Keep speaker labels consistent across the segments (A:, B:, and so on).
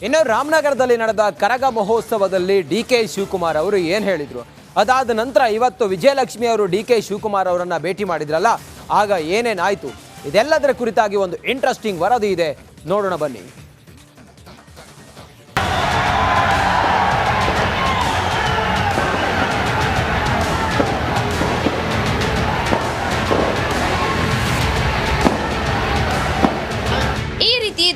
A: ಇನ್ನು ರಾಮನಗರದಲ್ಲಿ ನಡೆದ ಕರಗ ಮಹೋತ್ಸವದಲ್ಲಿ ಡಿ.ಕೆ. ಶಿವಕುಮಾರ್ ಅವರು ಏನು ಹೇಳಿದ್ರು, ಅದಾದ ನಂತರ ಇವತ್ತು ವಿಜಯಲಕ್ಷ್ಮಿ ಅವರು ಡಿ.ಕೆ. ಶಿವಕುಮಾರ್ ಅವರನ್ನ ಭೇಟಿ ಮಾಡಿದ್ರಲ್ಲ, ಆಗ ಏನೇನಾಯಿತು, ಇದೆಲ್ಲದರ ಕುರಿತಾಗಿ ಒಂದು ಇಂಟ್ರೆಸ್ಟಿಂಗ್ ವರದಿ ಇದೆ, ನೋಡೋಣ ಬನ್ನಿ.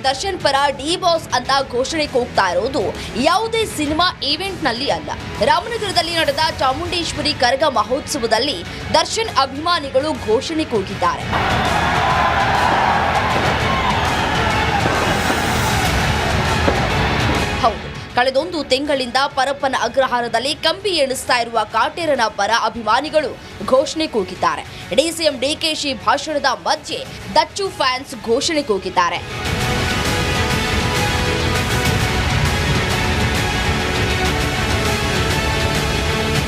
B: ದರ್ಶನ್ ಪರ ಡಿ ಬಾಸ್ ಅಂತ ಘೋಷಣೆ ಕೂಗ್ತಾ ಇರೋದು ಯಾವುದೇ ಸಿನಿಮಾ ಈವೆಂಟ್ ನಲ್ಲಿ ಅಲ್ಲ. ರಾಮನಗರದಲ್ಲಿ ನಡೆದ ಚಾಮುಂಡೇಶ್ವರಿ ಕರಗ ಮಹೋತ್ಸವದಲ್ಲಿ ದರ್ಶನ್ ಅಭಿಮಾನಿಗಳು ಘೋಷಣೆ ಕೂಗಿದ್ದಾರೆ. ಹೌದು, ಕಳೆದೊಂದು ತಿಂಗಳಿಂದ ಪರಪ್ಪನ ಅಗ್ರಹಾರದಲ್ಲಿ ಕಂಬಿ ಎಣಿಸ್ತಾ ಇರುವ ಕಾಟೇರನ ಪರ ಅಭಿಮಾನಿಗಳು ಘೋಷಣೆ ಕೂಗಿದ್ದಾರೆ. ಡಿಸಿಎಂ ಡಿಕೆಶಿ ಭಾಷಣದ ಮಧ್ಯೆ ದಚ್ಚು ಫ್ಯಾನ್ಸ್ ಘೋಷಣೆ ಕೂಗಿದ್ದಾರೆ.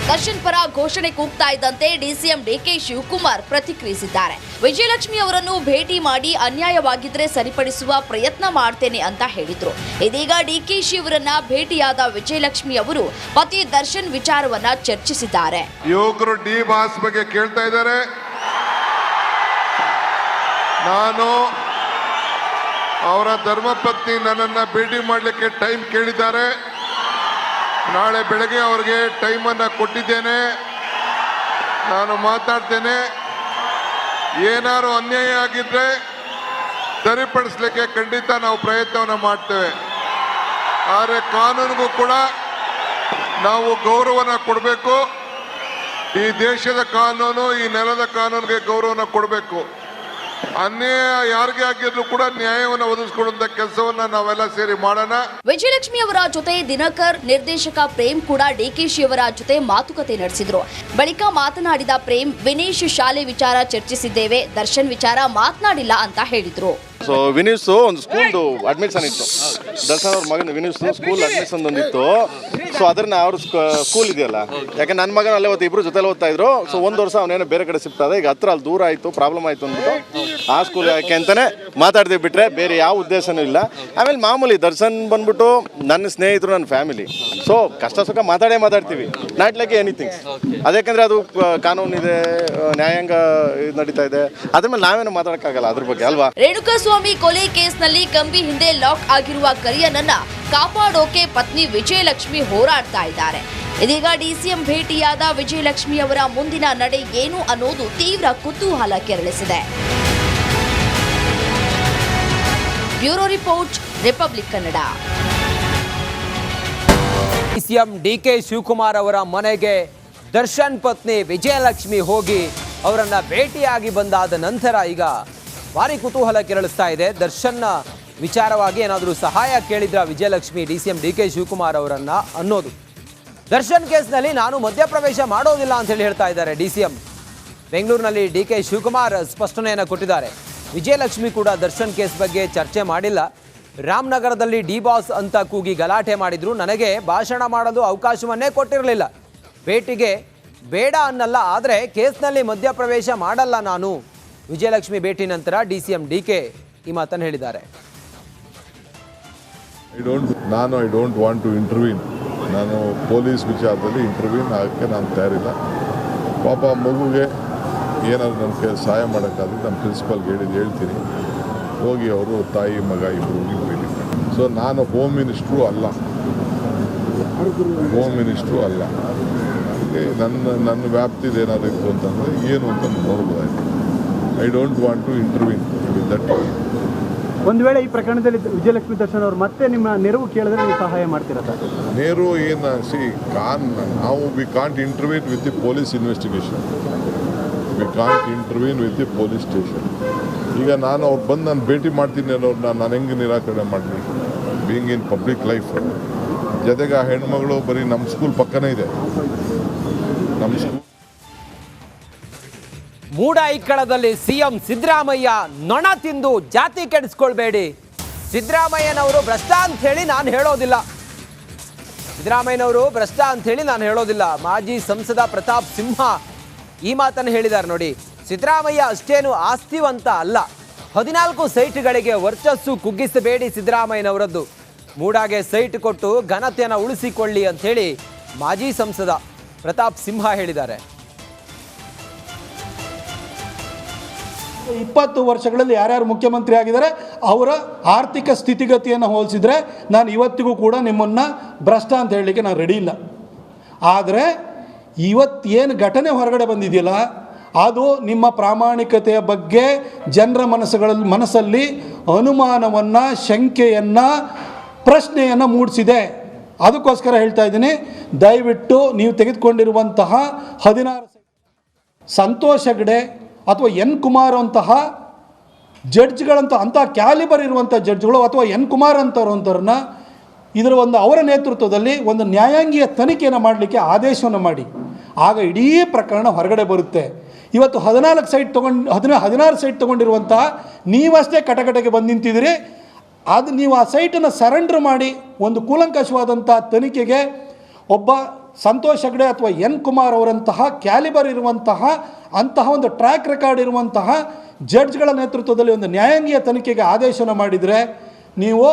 B: ದರ್ಶನ್ ಪರ ಘೋಷಣೆ ಕೂಗ್ತಾ ಇದ್ದಂತೆ ಡಿಸಿಎಂ ಡಿ.ಕೆ. ಶಿವಕುಮಾರ್ ಪ್ರತಿಕ್ರಿಯಿಸಿದ್ದಾರೆ. ವಿಜಯಲಕ್ಷ್ಮಿ ಅವರನ್ನು ಭೇಟಿ ಮಾಡಿ ಅನ್ಯಾಯವಾಗಿದ್ರೆ ಸರಿಪಡಿಸುವ ಪ್ರಯತ್ನ ಮಾಡ್ತೇನೆ ಅಂತ ಹೇಳಿದ್ರು. ಇದೀಗ ಡಿಕೆಶಿ ಅವರನ್ನ ಭೇಟಿಯಾದ ವಿಜಯಲಕ್ಷ್ಮಿ ಅವರು ಪತಿ ದರ್ಶನ್ ವಿಚಾರವನ್ನ ಚರ್ಚಿಸಿದ್ದಾರೆ.
C: ಯುವಕರು ಡಿ ಬಾಸ್ ಬಗ್ಗೆ ಕೇಳ್ತಾ ಇದ್ದಾರೆ. ನಾನು ಅವರ ಧರ್ಮಪತ್ನಿ ನನ್ನನ್ನ ಭೇಟಿ ಮಾಡಲಿಕ್ಕೆ ಟೈಮ್ ಕೇಳಿದ್ದಾರೆ. ನಾಳೆ ಬೆಳಗ್ಗೆ ಅವ್ರಿಗೆ ಟೈಮನ್ನು ಕೊಟ್ಟಿದ್ದೇನೆ. ನಾನು ಮಾತಾಡ್ತೇನೆ. ಏನಾದ್ರು ಅನ್ಯಾಯ ಆಗಿದ್ರೆ ಸರಿಪಡಿಸಲಿಕ್ಕೆ ಖಂಡಿತ ನಾವು ಪ್ರಯತ್ನವನ್ನು ಮಾಡ್ತೇವೆ. ಆದರೆ ಕಾನೂನಿಗೂ ಕೂಡ ನಾವು ಗೌರವನ ಕೊಡಬೇಕು. ಈ ದೇಶದ ಕಾನೂನು, ಈ ನೆಲದ ಕಾನೂನಿಗೆ ಗೌರವನ ಕೊಡಬೇಕು. ಅನ್ಯಾಯ ಯಾರಿಗೆ ಆಗಿದ್ರು ಕೂಡ ನ್ಯಾಯವನ್ನು ಒದಗಿಸಿಕೊಡುವಂತ ಕೆಲಸವನ್ನ ನಾವೆಲ್ಲ ಸೇರಿ ಮಾಡೋಣ.
B: ವಿಜಯಲಕ್ಷ್ಮಿ ಅವರ ಜೊತೆ ದಿನಕರ್, ನಿರ್ದೇಶಕ ಪ್ರೇಮ್ ಕೂಡ ಡಿಕೆಶಿ ಅವರ ಜೊತೆ ಮಾತುಕತೆ ನಡೆಸಿದ್ರು. ಬಳಿಕ ಮಾತನಾಡಿದ ಪ್ರೇಮ್, ವಿನೇಶ್ ಶಾಲೆ ವಿಚಾರ ಚರ್ಚಿಸಿದ್ದೇವೆ, ದರ್ಶನ್ ವಿಚಾರ ಮಾತನಾಡಿಲ್ಲ ಅಂತ ಹೇಳಿದ್ರು.
D: ಸೊ ವಿನೀಶ್ ಒಂದು ಸ್ಕೂಲ್ದು ಅಡ್ಮಿಷನ್ ಇತ್ತು, ದರ್ಶನ್ ಅವ್ರ ಮಗನ ವಿನೀಶ್ ಸ್ಕೂಲ್ ಅಡ್ಮಿಷನ್ ಒಂದಿತ್ತು. ಸೊ ಅದನ್ನ ಅವ್ರ ಸ್ಕೂಲ್ ಇದೆಯಲ್ಲ, ಯಾಕೆ ನನ್ನ ಮಗನ ಅಲ್ಲೇ ಓದ್ತಾ, ಇಬ್ರು ಜೊತೆಲಿ ಓದ್ತಾ ಇದ್ರು. ಸೊ ಒಂದು ವರ್ಷ ಅವನೇನೋ ಬೇರೆ ಕಡೆ ಶಿಫ್ಟ್ ಆದ, ಈಗ ಹತ್ರ ಅಲ್ಲಿ ದೂರ ಆಯಿತು, ಪ್ರಾಬ್ಲಮ್ ಆಯಿತು ಅಂದ್ಬಿಟ್ಟು ಆ ಸ್ಕೂಲ್ ಯಾಕೆ ಅಂತಾನೆ ಮಾತಾಡ್ತೀವಿ, ಬಿಟ್ರೆ ಬೇರೆ ಯಾವ ಉದ್ದೇಶನೂ ಇಲ್ಲ. ಆಮೇಲೆ ಮಾಮೂಲಿ ದರ್ಶನ್ ಬಂದ್ಬಿಟ್ಟು ನನ್ನ ಸ್ನೇಹಿತರು, ನನ್ನ ಫ್ಯಾಮಿಲಿ. ಸೊ ಕಷ್ಟ ಸುಖ ಮಾತಾಡ್ತೀವಿ, ನಾಟ್ ಲೈಕ್ ಎನಿಥಿಂಗ್. ಅದಕ್ಕೆಂದ್ರೆ ಅದು ಕಾನೂನಿದೆ, ನ್ಯಾಯಾಂಗ ನಡೀತಾ ಇದೆ, ಅದ್ರ ಮೇಲೆ ನಾವೇನು ಮಾತಾಡೋಕ್ಕಾಗಲ್ಲ ಅದ್ರ ಬಗ್ಗೆ ಅಲ್ವಾ.
B: ರೇಣುಕಾಸ್ವಾಮಿ ಕೊಲೆ ಕೇಸ್ನಲ್ಲಿ ಕಂಬಿ ಹಿಂದೆ ಲಾಕ್ ಆಗಿರುವ ಕರಿಯನನ್ನ ಕಾಪಾಡೋಕೆ ಪತ್ನಿ ವಿಜಯಲಕ್ಷ್ಮಿ ಹೋರಾಡ್ತಾ ಇದ್ದಾರೆ. ಇದೀಗ ಡಿಸಿಎಂ ಭೇಟಿಯಾದ ವಿಜಯಲಕ್ಷ್ಮಿ ಅವರ ಮುಂದಿನ ನಡೆ ಏನು ಅನ್ನೋದು ತೀವ್ರ ಕುತೂಹಲ ಕೆರಳಿಸಿದೆ. Bureau report, republic Kannada.
A: DCM D K. Shivakumar ಅವರ ಮನೆಗೆ ದರ್ಶನ್ ಪತ್ನಿ ವಿಜಯಲಕ್ಷ್ಮಿ ಹೋಗಿ ಅವರನ್ನ ಭೇಟಿಯಾಗಿ ಬಂದಾದ ನಂತರ ಈಗ ಭಾರಿ ಕುತೂಹಲ ಕೆರಳಿಸ್ತಾ ಇದೆ. ದರ್ಶನ್ನ ವಿಚಾರವಾಗಿ ಏನಾದರೂ ಸಹಾಯ ಕೇಳಿದ್ರ ವಿಜಯಲಕ್ಷ್ಮಿ ಡಿಸಿಎಂ ಡಿ.ಕೆ. ಶಿವಕುಮಾರ್ ಅವರನ್ನ ಅನ್ನೋದು. ದರ್ಶನ್ ಕೇಸ್ನಲ್ಲಿ ನಾನು ಮಧ್ಯಪ್ರವೇಶ ಮಾಡೋದಿಲ್ಲ ಅಂತ ಹೇಳಿ ಹೇಳ್ತಾ ಇದ್ದಾರೆ ಡಿಸಿಎಂ. ಬೆಂಗಳೂರಿನಲ್ಲಿ ಡಿ.ಕೆ. ಶಿವಕುಮಾರ್ ಸ್ಪಷ್ಟನೆಯನ್ನು ಕೊಟ್ಟಿದ್ದಾರೆ. ವಿಜಯಲಕ್ಷ್ಮಿ ಕೂಡ ದರ್ಶನ್ ಕೇಸ್ ಬಗ್ಗೆ ಚರ್ಚೆ ಮಾಡಿಲ್ಲ. ರಾಮನಗರದಲ್ಲಿ ಡಿ ಬಾಸ್ ಅಂತ ಕೂಗಿ ಗಲಾಟೆ ಮಾಡಿದ್ರು, ನನಗೆ ಭಾಷಣ ಮಾಡಲು ಅವಕಾಶವನ್ನೇ ಕೊಟ್ಟಿರಲಿಲ್ಲ. ಭೇಟಿಗೆ ಬೇಡ ಅನ್ನಲ್ಲ, ಆದರೆ ಕೇಸ್ನಲ್ಲಿ ಮಧ್ಯಪ್ರವೇಶ ಮಾಡಲ್ಲ ನಾನು. ವಿಜಯಲಕ್ಷ್ಮಿ ಭೇಟಿ ನಂತರ ಡಿಸಿಎಂ ಡಿ.ಕೆ. ಈ ಮಾತನ್ನು ಹೇಳಿದ್ದಾರೆ.
C: I don't want to ಇಂಟರ್ವ್ಯೂನ್. ನಾನು ಪೊಲೀಸ್ ವಿಚಾರದಲ್ಲಿ ಇಂಟರ್ವ್ಯೂನ್ ಆಗೋಕ್ಕೆ ನಾನು ತಯಾರಿಲ್ಲ. ಪಾಪ ಮಗುಗೆ ಏನಾದ್ರು ನನ್ನ ಕೈ ಸಹಾಯ ಮಾಡೋಕ್ಕಾದ್ರೆ ನಮ್ಮ ಪ್ರಿನ್ಸಿಪಲ್ಗೆ ಹೇಳ್ತೀನಿ, ಹೋಗಿ ಅವರು ತಾಯಿ ಮಗ ಇಬ್ಬರು ಭೇಟಿ. ಸೊ ನಾನು ಹೋಮ್ ಮಿನಿಸ್ಟ್ರು ಅಲ್ಲ. ನನ್ನ ವ್ಯಾಪ್ತಿದು ಏನಾದ್ರು ಇತ್ತು ಅಂತಂದರೆ ಏನು ಅಂತ ನೋಡ್ಬೋದಾಯ್ತು. I don't want to intervene with that.
E: ಒಂದು ವೇಳೆ ಈ ಪ್ರಕರಣದಲ್ಲಿ ವಿಜಯಲಕ್ಷ್ಮಿ ದರ್ಶನ್ ಅವರು ಮತ್ತೆ ನಿಮ್ಮ ನೆರವು ಕೇಳಿದ್ರೆ ನೀವು ಸಹಾಯ ಮಾಡ್ತೀರಾ ಸರ್?
C: ನೆರವು ಏನು ನಾವು we can't ಇಂಟರ್ವ್ಯೂನ್ with the police investigation. We can't ಇಂಟರ್ವ್ಯೂನ್ with the police station. ಈಗ ನಾನು ಅವ್ರು ಬಂದು ನಾನು ಭೇಟಿ ಮಾಡ್ತೀನಿ ಅನ್ನೋರು ನಾನು ಹೆಂಗೆ ನಿರಾಕರಣೆ ಮಾಡ್ತೀನಿ? Being in public life. ಜೊತೆಗೆ ಆ ಹೆಣ್ಮಗಳು ಬರೀ ನಮ್ಮ ಸ್ಕೂಲ್ ಪಕ್ಕನೇ ಇದೆ. ನಮ್ಮ ಸ್ಕೂಲ್
A: ಮೂಡೈಕ್ಕಳದಲ್ಲಿ ಸಿಎಂ ಸಿದ್ದರಾಮಯ್ಯ ನೊಣ ತಿಂದು ಜಾತಿ ಕೆಡಿಸ್ಕೊಳ್ಬೇಡಿ. ಸಿದ್ದರಾಮಯ್ಯನವರು ಭ್ರಷ್ಟ ಅಂತ ಹೇಳಿ ನಾನು ಹೇಳೋದಿಲ್ಲ. ಮಾಜಿ ಸಂಸದ ಪ್ರತಾಪ್ ಸಿಂಹ ಈ ಮಾತನ್ನು ಹೇಳಿದ್ದಾರೆ ನೋಡಿ. ಸಿದ್ದರಾಮಯ್ಯ ಅಷ್ಟೇನು ಆಸ್ತಿವಂತ ಅಲ್ಲ. 14 ಸೈಟ್ಗಳಿಗೆ ವರ್ಚಸ್ಸು ಕುಗ್ಗಿಸಬೇಡಿ ಸಿದ್ದರಾಮಯ್ಯನವರದ್ದು. ಮೂಡಾಗೆ ಸೈಟ್ ಕೊಟ್ಟು ಘನತೆಯನ್ನು ಉಳಿಸಿಕೊಳ್ಳಿ ಅಂಥೇಳಿ ಮಾಜಿ ಸಂಸದ ಪ್ರತಾಪ್ ಸಿಂಹ ಹೇಳಿದ್ದಾರೆ.
F: 20 ವರ್ಷಗಳಲ್ಲಿ ಯಾರ್ಯಾರು ಮುಖ್ಯಮಂತ್ರಿ ಆಗಿದ್ದಾರೆ ಅವರ ಆರ್ಥಿಕ ಸ್ಥಿತಿಗತಿಯನ್ನು ಹೋಲಿಸಿದರೆ ನಾನು ಇವತ್ತಿಗೂ ಕೂಡ ನಿಮ್ಮನ್ನು ಭ್ರಷ್ಟ ಅಂತ ಹೇಳಲಿಕ್ಕೆ ನಾನು ರೆಡಿ ಇಲ್ಲ. ಆದರೆ ಇವತ್ತೇನು ಘಟನೆ ಹೊರಗಡೆ ಬಂದಿದೆಯಲ್ಲ ಅದು ನಿಮ್ಮ ಪ್ರಾಮಾಣಿಕತೆಯ ಬಗ್ಗೆ ಜನರ ಮನಸ್ಸಲ್ಲಿ ಅನುಮಾನವನ್ನು, ಶಂಕೆಯನ್ನು, ಪ್ರಶ್ನೆಯನ್ನು ಮೂಡಿಸಿದೆ. ಅದಕ್ಕೋಸ್ಕರ ಹೇಳ್ತಾ ಇದ್ದೀನಿ, ದಯವಿಟ್ಟು ನೀವು ತೆಗೆದುಕೊಂಡಿರುವಂತಹ 16 ಸಂತೋಷ್ ಹೆಗ್ಡೆ ಅಥವಾ ಎನ್ ಕುಮಾರ್ ಅಂತಹ ಜಡ್ಜ್ಗಳಂತ ಅಂಥ ಕ್ಯಾಲಿಬರ್ ಇರುವಂಥ ಜಡ್ಜ್ಗಳು ಅಥವಾ ಎನ್ ಕುಮಾರ್ ಅಂಥವ್ರನ್ನ ಇದರ ಅವರ ನೇತೃತ್ವದಲ್ಲಿ ಒಂದು ನ್ಯಾಯಾಂಗೀಯ ತನಿಖೆಯನ್ನು ಮಾಡಲಿಕ್ಕೆ ಆದೇಶವನ್ನು ಮಾಡಿ. ಆಗ ಇಡೀ ಪ್ರಕರಣ ಹೊರಗಡೆ ಬರುತ್ತೆ. ಇವತ್ತು 16 ಸೈಟ್ ತೊಗೊಂಡಿರುವಂಥ ನೀವಷ್ಟೇ ಕಟಕಟೆಗೆ ಬಂದು ನಿಂತಿದ್ದೀರಿ. ಅದು ನೀವು ಆ ಸೈಟನ್ನು ಸರೆಂಡರ್ ಮಾಡಿ ಒಂದು ಕೂಲಂಕಷವಾದಂಥ ತನಿಖೆಗೆ ಒಬ್ಬ ಸಂತೋಷ್ ಹೆಗ್ಡೆ ಅಥವಾ ಎನ್ ಕುಮಾರ್ ಅವರಂತಹ ಕ್ಯಾಲಿಬರ್ ಇರುವಂತಹ ಒಂದು ಟ್ರ್ಯಾಕ್ ರೆಕಾರ್ಡ್ ಇರುವಂತಹ ಜಡ್ಜ್ಗಳ ನೇತೃತ್ವದಲ್ಲಿ ಒಂದು ನ್ಯಾಯಾಂಗೀಯ ತನಿಖೆಗೆ ಆದೇಶನ ಮಾಡಿದರೆ ನೀವು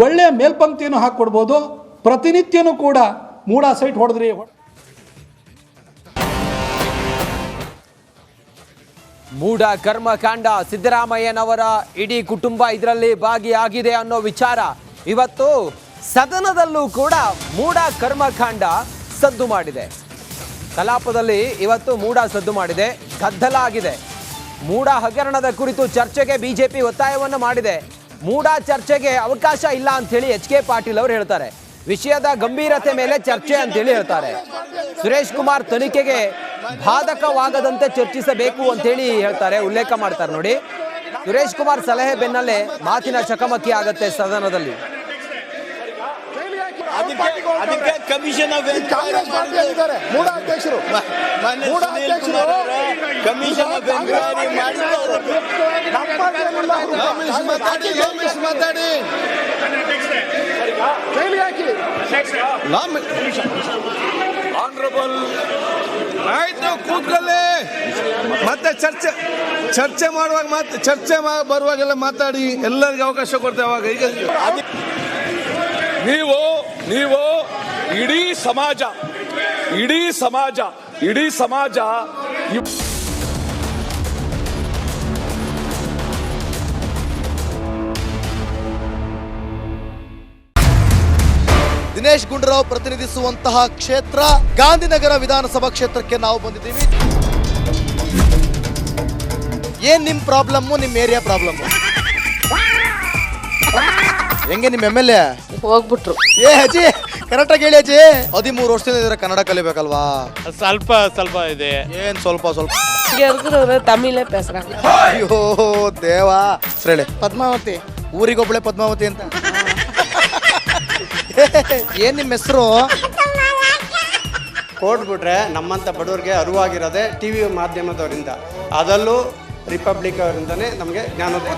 F: ಒಳ್ಳೆಯ ಮೇಲ್ಪಂಕ್ತಿಯನ್ನು ಹಾಕ್ಕೊಡ್ಬೋದು. ಪ್ರತಿನಿತ್ಯನೂ ಕೂಡ ಮೂಡಾ ಸೈಟ್ ಹೊಡೆದ್ರಿ.
A: ಮೂಡ ಕರ್ಮಕಾಂಡ, ಸಿದ್ದರಾಮಯ್ಯನವರ ಇಡೀ ಕುಟುಂಬ ಇದರಲ್ಲಿ ಭಾಗಿಯಾಗಿದೆ ಅನ್ನೋ ವಿಚಾರ ಇವತ್ತು ಸದನದಲ್ಲೂ ಕೂಡ ಮೂಡ ಕರ್ಮಕಾಂಡ ಸದ್ದು ಮಾಡಿದೆ. ಕಲಾಪದಲ್ಲಿ ಇವತ್ತು ಮೂಡ ಸದ್ದು ಮಾಡಿದೆ, ಗದ್ದಲ ಆಗಿದೆ. ಮೂಡ ಹಗರಣದ ಕುರಿತು ಚರ್ಚೆಗೆ ಬಿಜೆಪಿ ಒತ್ತಾಯವನ್ನು ಮಾಡಿದೆ. ಮೂಡ ಚರ್ಚೆಗೆ ಅವಕಾಶ ಇಲ್ಲ ಅಂಥೇಳಿ ಎಚ್ ಕೆ ಪಾಟೀಲ್ ಅವರು ಹೇಳ್ತಾರೆ. ವಿಷಯದ ಗಂಭೀರತೆ ಮೇಲೆ ಚರ್ಚೆ ಅಂತೇಳಿ ಹೇಳ್ತಾರೆ. ಸುರೇಶ್ ಕುಮಾರ್ ತನಿಖೆಗೆ ಬಾಧಕವಾಗದಂತೆ ಚರ್ಚಿಸಬೇಕು ಅಂತೇಳಿ ಹೇಳ್ತಾರೆ, ಉಲ್ಲೇಖ ಮಾಡ್ತಾರೆ. ನೋಡಿ, ಸುರೇಶ್ ಕುಮಾರ್ ಸಲಹೆ ಬೆನ್ನಲ್ಲೇ ಮಾತಿನ ಚಕಮಕಿ ಆಗತ್ತೆ ಸದನದಲ್ಲಿ.
G: ಅದಕ್ಕೆ ಕಮಿಷನ್ ಆಫ್
C: ಮೂಡ ಅಧ್ಯಕ್ಷರು
G: ಕಮಿಷನ್ ಆಫ್ ಎನ್ಕ್ವೈರಿ
C: ಮಾತಾಡಿ
G: ಆನರಬಲ್ ಆಯ್ತು, ಕೂತ್ಕೊಳ್ಳಿ. ಮತ್ತೆ ಚರ್ಚೆ ಮಾಡುವಾಗ ಬರುವಾಗೆಲ್ಲ ಮಾತಾಡಿ, ಎಲ್ಲರಿಗೂ ಅವಕಾಶ ಕೊಡ್ತೇವೆ. ಅವಾಗ ಈಗ ನೀವು ಇಡೀ ಸಮಾಜ
H: ದಿನೇಶ್ ಗುಂಡೂರಾವ್ ಪ್ರತಿನಿಧಿಸುವಂತಹ ಕ್ಷೇತ್ರ ಗಾಂಧಿನಗರ ವಿಧಾನಸಭಾ ಕ್ಷೇತ್ರಕ್ಕೆ ನಾವು ಬಂದಿದ್ದೀವಿ. ಏನ್ ನಿಮ್ ಪ್ರಾಬ್ಲಮ್, ನಿಮ್ ಏರಿಯಾ ಪ್ರಾಬ್ಲಮ್? ಹೆಂಗೆ ನಿಮ್ MLA
I: ಹೋಗ್ಬಿಟ್ರು?
H: ಏ ಅಜ್ಜಿ, ಕರೆಕ್ಟಾಗಿ ಹೇಳಿ ಅಜ್ಜಿ. 13 ವರ್ಷದಿಂದ ಇದ್ರೆ ಕನ್ನಡ ಕಲಿಬೇಕಲ್ವಾ?
J: ಸ್ವಲ್ಪ ಇದೆ.
H: ಏನ್ ಸ್ವಲ್ಪ
I: ತಮಿಳೇ ಪೇಸ್ರಾಂಗ.
H: ಅಯ್ಯೋ ದೇವಾ. ಸರಿ,
I: ಪದ್ಮಾವತಿ
H: ಊರಿಗೊಬ್ಳೆ ಪದ್ಮಾವತಿ ಅಂತ. ಏನ್ ನಿಮ್ಮ ಹೆಸರು?
J: ಕೊಟ್ಬಿಟ್ರೆ ನಮ್ಮಂಥ ಬಡವರಿಗೆ ಅರಿವಾಗಿರೋದೆ TV ಮಾಧ್ಯಮದವರಿಂದ, ಅದರಲ್ಲೂ ರಿಪಬ್ಲಿಕ್ ಅವರಿಂದನೇ ನಮಗೆ ಜ್ಞಾನೋದಯ.